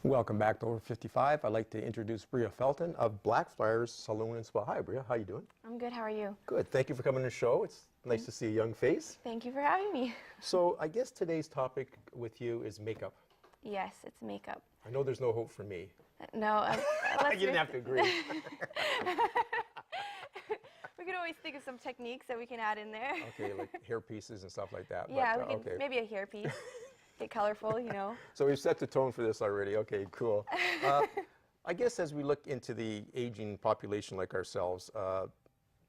Welcome back to Over 55. I'd like to introduce Brea Felton of Blackfrairs Salon and Spa. Hi, Brea. How you doing? I'm good. How are you? Good. Thank you for coming to the show. It's nice to see a young face. Thank you for having me. So I guess today's topic with you is makeup. Yes, it's makeup. I know there's no hope for me. No, You didn't have to agree. We could always think of some techniques that we can add in there. Okay, like hair pieces and stuff like that. Yeah, but, we could, maybe a hair piece. Get colorful, you know. So we've set the tone for this already. Okay, cool. I guess as we look into the aging population like ourselves,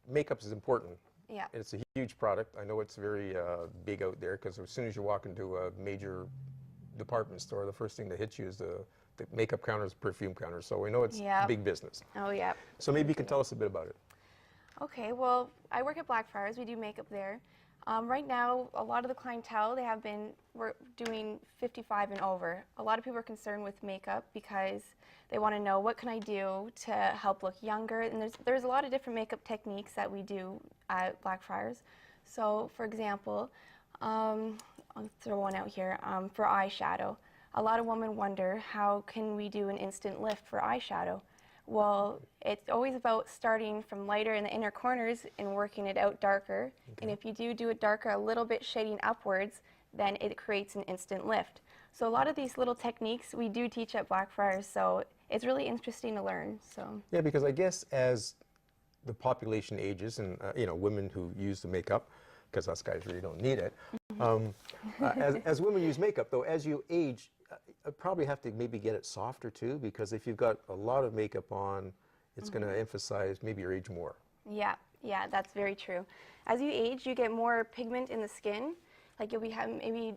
makeup is important. Yeah. It's a huge product. I know it's very big out there because as soon as you walk into a major department store, the first thing that hits you is the makeup counters, perfume counters. So we know it's big business. Oh, yeah. So maybe you can tell us a bit about it. Okay, well, I work at Blackfrairs. We do makeup there. Right now, a lot of the clientele, we're doing 55 and over. A lot of people are concerned with makeup because they want to know what can I do to help look younger. And there's a lot of different makeup techniques that we do at Blackfrairs. So, for example, I'll throw one out here, for eyeshadow. A lot of women wonder, how can we do an instant lift for eyeshadow? Well, it's always about starting from lighter in the inner corners and working it out darker. Okay. And if you do it darker, a little bit shading upwards, then it creates an instant lift. So a lot of these little techniques we do teach at Blackfrairs, so it's really interesting to learn. So yeah, because I guess as the population ages and you know, women who use the makeup, because us guys really don't need it, as women use makeup though, as you age, probably have to maybe get it softer too, because if you've got a lot of makeup on, it's going to emphasize maybe your age more. Yeah, that's very true. As you age, you get more pigment in the skin. Like you'll be having maybe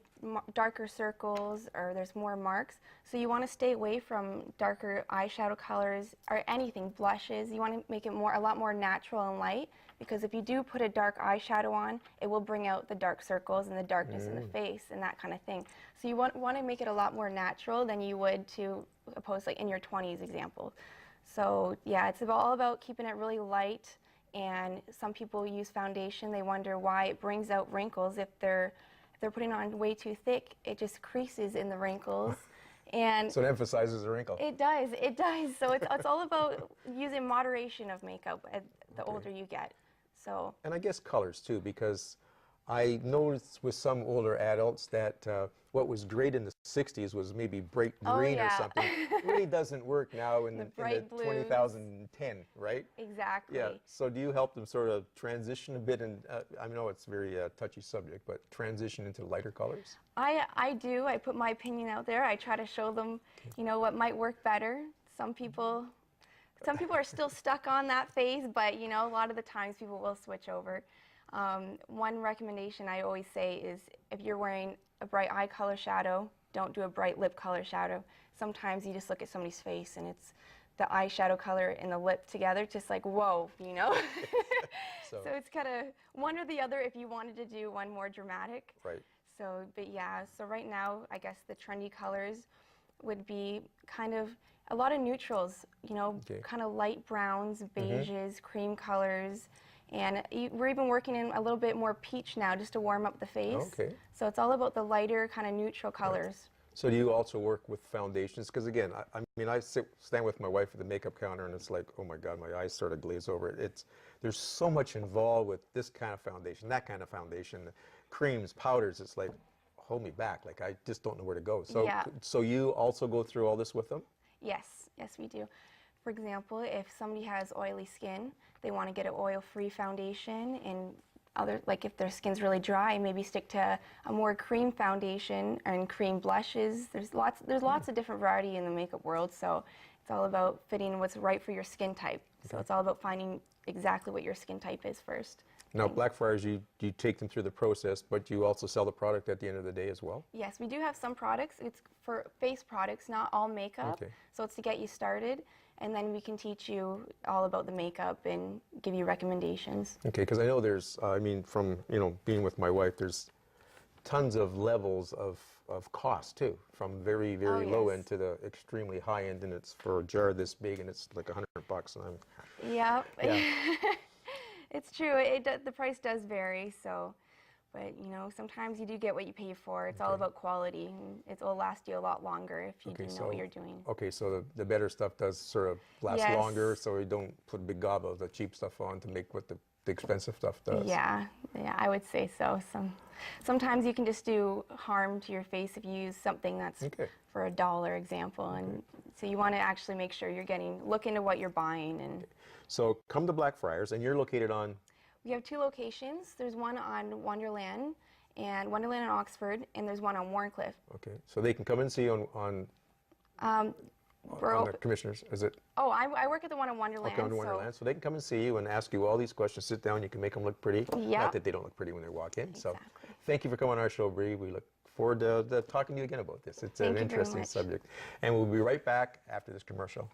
darker circles, or there's more marks. So you want to stay away from darker eyeshadow colors or anything, blushes. You want to make it a lot more natural and light, because if you do put a dark eyeshadow on, it will bring out the dark circles and the darkness in the face and that kind of thing. So you want to make it a lot more natural than you would to oppose like in your 20s example. So yeah, it's all about keeping it really light. And some people use foundation. They wonder why it brings out wrinkles. If they're putting on way too thick, it just creases in the wrinkles. And so it emphasizes the wrinkle. It does. So it's all about using moderation of makeup the older you get. So. And I guess colors too, because I noticed with some older adults that what was great in the 60s was maybe bright green or something. Really doesn't work now in the 2010, right? Exactly. Yeah. So do you help them sort of transition a bit? And I know it's a very touchy subject, but transition into lighter colors? I do. I put my opinion out there. I try to show them, you know, what might work better. Some people are still stuck on that phase, but you know, a lot of the times people will switch over. One recommendation I always say is if you're wearing a bright eye color shadow, don't do a bright lip color shadow. Sometimes you just look at somebody's face and it's the eyeshadow color and the lip together, just like, whoa, you know? So it's kind of one or the other if you wanted to do one more dramatic. Right. So, but yeah, so right now, I guess the trendy colors would be kind of a lot of neutrals, you know, kind of light browns, beiges, cream colors. And we're even working in a little bit more peach now just to warm up the face. Okay. So it's all about the lighter kind of neutral colors. Right. So do you also work with foundations? Because again, I mean, I stand with my wife at the makeup counter and it's like, oh my God, my eyes sort of glaze over. There's so much involved with this kind of foundation, that kind of foundation, creams, powders. It's like, hold me back. Like, I just don't know where to go. So, so you also go through all this with them? Yes, we do. For example, if somebody has oily skin, they want to get an oil-free foundation, and like if their skin's really dry, maybe stick to a more cream foundation and cream blushes. There's lots of different variety in the makeup world, so it's all about fitting what's right for your skin type. So it's all about finding exactly what your skin type is first. Now, Blackfrairs, you take them through the process, but you also sell the product at the end of the day as well? Yes, we do have some products. It's for face products, not all makeup. Okay. So it's to get you started, and then we can teach you all about the makeup and give you recommendations. Okay, because I know there's, I mean, from, you know, being with my wife, there's tons of levels of cost too, from very, very low end to the extremely high end, and it's for a jar this big, and it's like $100, and I'm... Yeah. It's true. The price does vary, so... But, you know, sometimes you do get what you pay for. It's all Okay. about quality, and it will last you a lot longer if you do know what you're doing. Okay, so the better stuff does sort of last Yes. longer, so you don't put a big gob of the cheap stuff on to make what the expensive stuff does. Yeah, I would say so. Sometimes you can just do harm to your face if you use something that's Okay. for $1 example, and so you want to actually make sure you're look into what you're buying. And So come to Blackfriars, and you're located on, we have 2 locations. There's one on Wonderland and Oxford, and there's one on Warncliffe. okay, so they can come and see you We're on the open. commissioners, is it? Oh, I work at the one on Wonderland. Okay, on Wonderland. So they can come and see you and ask you all these questions. Sit down, you can make them look pretty. Yeah. Not that they don't look pretty when they walk in. So Exactly. thank you for coming on our show, Brea. We look forward to talking to you again about this. It's Thank an you very interesting much. subject. And we'll be right back after this commercial.